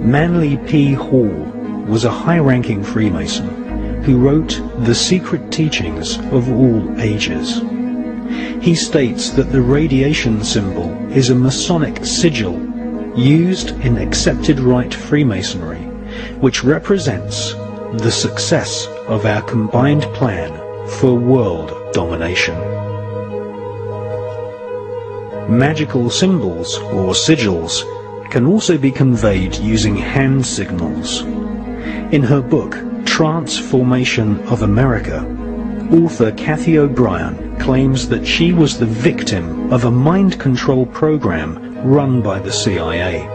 Manly P. Hall was a high-ranking Freemason who wrote The Secret Teachings of All Ages. He states that the radiation symbol is a Masonic sigil used in accepted rite Freemasonry, which represents the success of our combined plan for world domination. Magical symbols, or sigils, can also be conveyed using hand signals. In her book, Transformation of America, author Kathy O'Brien claims that she was the victim of a mind control program run by the CIA.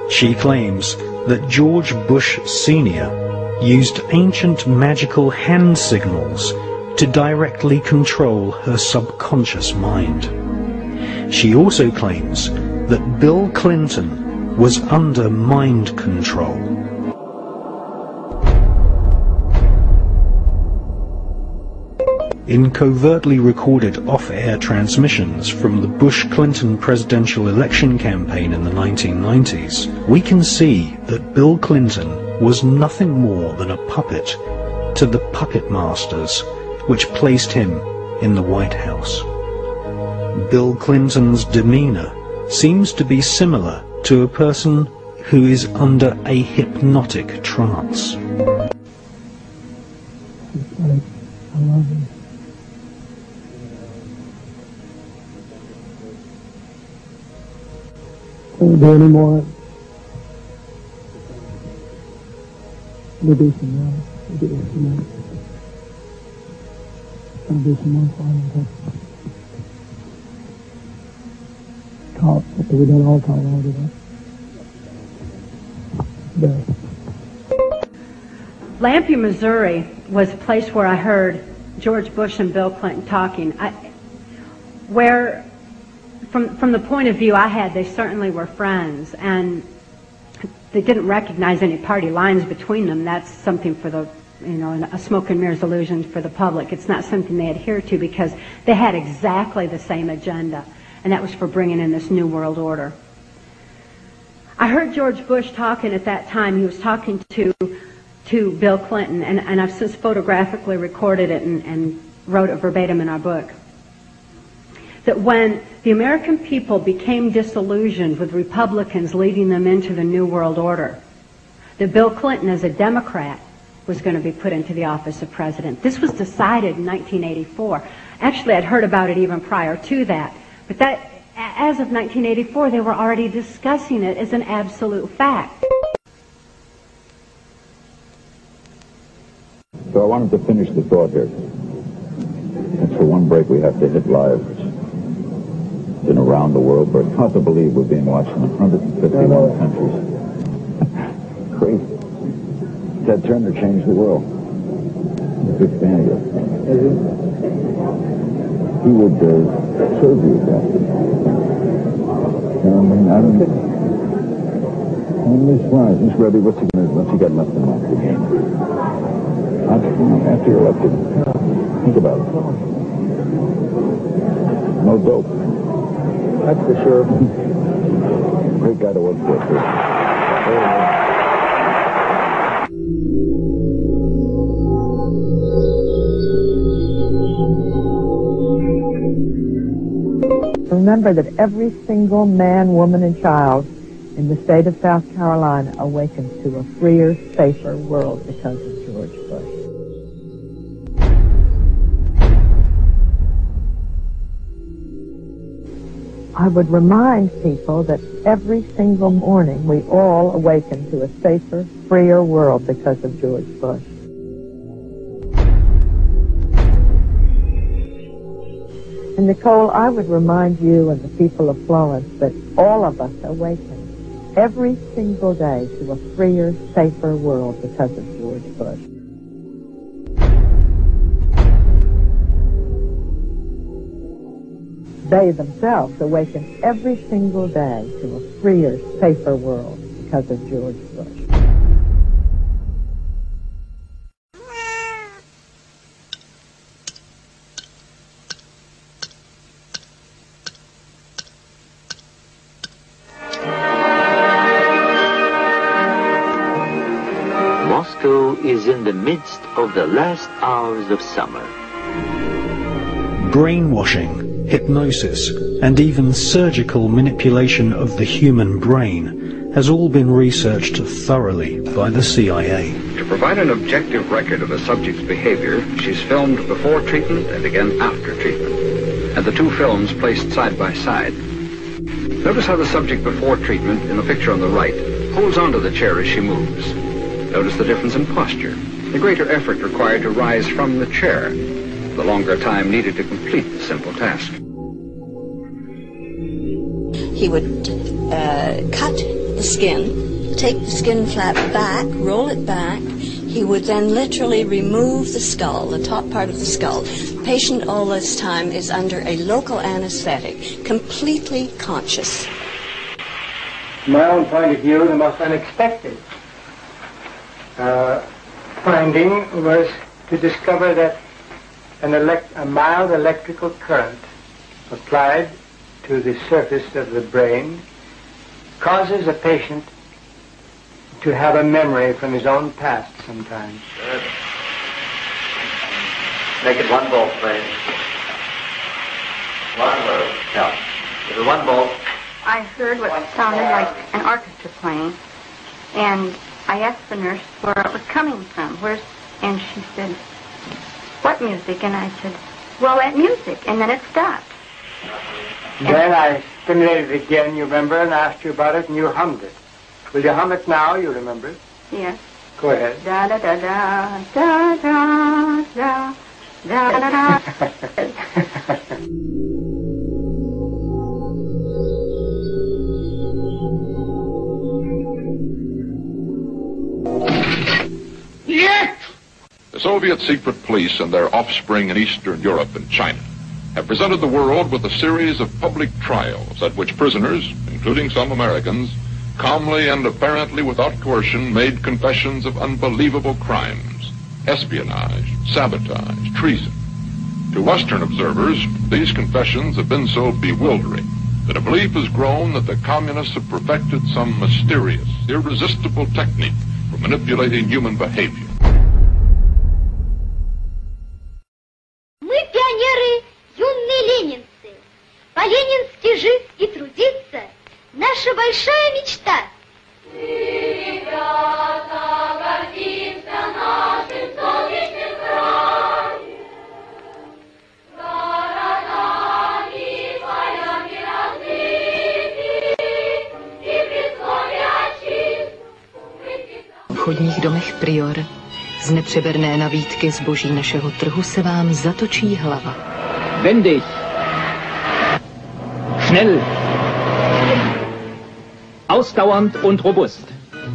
She claims that George Bush Sr. used ancient magical hand signals to directly control her subconscious mind. She also claims that Bill Clinton was under mind control. In covertly recorded off-air transmissions from the Bush-Clinton presidential election campaign in the 1990s, we can see that Bill Clinton was nothing more than a puppet to the puppet masters which placed him in the White House. Bill Clinton's demeanor seems to be similar to a person who is under a hypnotic trance. I love you. Can't do any more. We'll do some more. We'll do some more. I'll do some more final talk. We don't all talk all today. Lampe, Missouri was a place where I heard George Bush and Bill Clinton talking. From the point of view I had, they certainly were friends, and they didn't recognize any party lines between them. That's something for the, a smoke and mirrors illusion for the public. It's not something they adhere to because they had exactly the same agenda, and that was for bringing in this new world order. I heard George Bush talking at that time. He was talking to Bill Clinton, and I've since photographically recorded it and wrote it verbatim in our book. That when the American people became disillusioned with Republicans leading them into the New World Order, that Bill Clinton, as a Democrat, was going to be put into the office of president. This was decided in 1984. Actually, I'd heard about it even prior to that. But that, as of 1984, they were already discussing it as an absolute fact. So I wanted to finish the thought here. And for one break, we have to hit live. Been around the world, but it's hard to believe we're being watched in 151 countries. Crazy. Ted Turner changed the world. I'm a big fan of yours. He would serve you with that. I'm surprised. Miss Rebbe, what's he got left in the game? After you're elected, think about it. No dope. That's for sure. Great guy to work for, too. Remember that every single man, woman, and child in the state of South Carolina awakens to a freer, safer world because of George Bush. I would remind people that every single morning we all awaken to a safer, freer world because of George Bush. And Nicole, I would remind you and the people of Florence that all of us awaken every single day to a freer, safer world because of George Bush. They themselves awaken every single day to a freer, safer world because of George Bush. Moscow is in the midst of the last hours of summer. Brainwashing, hypnosis, and even surgical manipulation of the human brain has all been researched thoroughly by the CIA. To provide an objective record of a subject's behavior, she's filmed before treatment and again after treatment, and the two films placed side by side. Notice how the subject before treatment, in the picture on the right, holds onto the chair as she moves. Notice the difference in posture, the greater effort required to rise from the chair, the longer time needed to complete the simple task. He would cut the skin, take the skin flap back, roll it back. He would then literally remove the skull, the top part of the skull. The patient all this time is under a local anesthetic, completely conscious. From my own point of view, the most unexpected finding was to discover that a mild electrical current applied to the surface of the brain causes a patient to have a memory from his own past sometimes. Good. Make it one bolt, please. One bolt. Yeah. Give it one bolt. I heard what sounded like an orchestra playing, and I asked the nurse where it was coming from. And she said, "What music?" And I said, "Well, that music." And then it stopped. Then I stimulated it again, you remember, and asked you about it, and you hummed it. Will you hum it now? You remember it? Yes. Go ahead. Da da da da da da da da da da. The Soviet secret police and their offspring in Eastern Europe and China have presented the world with a series of public trials at which prisoners, including some Americans, calmly and apparently without coercion made confessions of unbelievable crimes, espionage, sabotage, treason. To Western observers, these confessions have been so bewildering that a belief has grown that the communists have perfected some mysterious, irresistible technique for manipulating human behavior. Мы пионеры, юные ленинцы. По-ленински жить и трудиться — наша большая мечта. Ребята, гордимся нашим солнечным краем. Городами, полями разбиты, и при слове отчизну. V obchodních domech Prior z nepřeberné nabídky zboží našeho trhu se vám zatočí hlava. Wendig. Schnell. Ausdauernd und robust.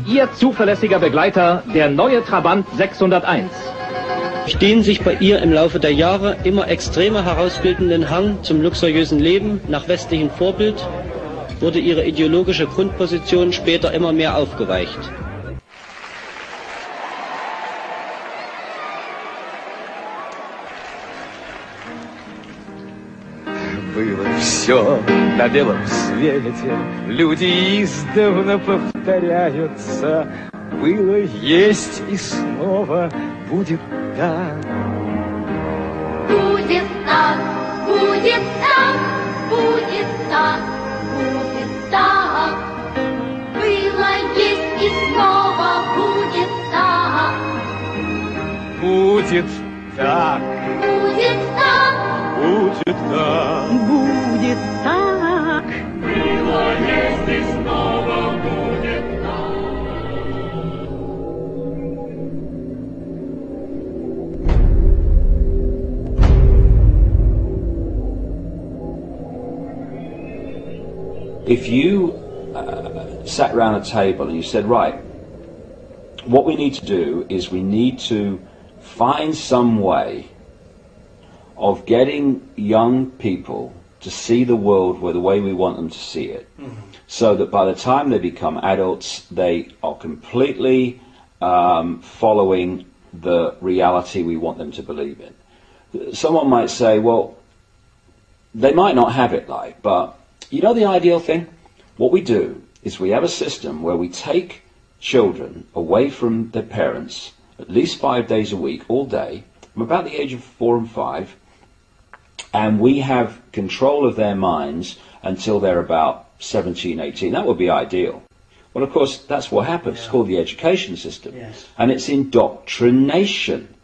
Ihr zuverlässiger Begleiter, der neue Trabant 601. Den sich bei ihr im Laufe der Jahre immer extremer herausbildenden Hang zum luxuriösen Leben nach westlichem Vorbild wurde ihre ideologische Grundposition später immer mehr aufgeweicht. Было все на белом свете, люди издавна повторяются. Было, есть и снова будет так. Будет так, будет так, будет так, будет так. Было, есть и снова будет так. Будет так. Будет так. Будет так. Будет так. Было, есть и снова будет так. If you sat around a table and you said, right, what we need to do is we need to find some way of getting young people to see the world the way we want them to see it, so that by the time they become adults, they are completely following the reality we want them to believe in. Someone might say, well, they might not have it but you know the ideal thing? What we do is we have a system where we take children away from their parents at least 5 days a week, all day, from about the age of 4 and 5, and we have control of their minds until they're about 17, 18. That would be ideal. Well, of course, that's what happens. It's called the education system. Yes. And it's indoctrination.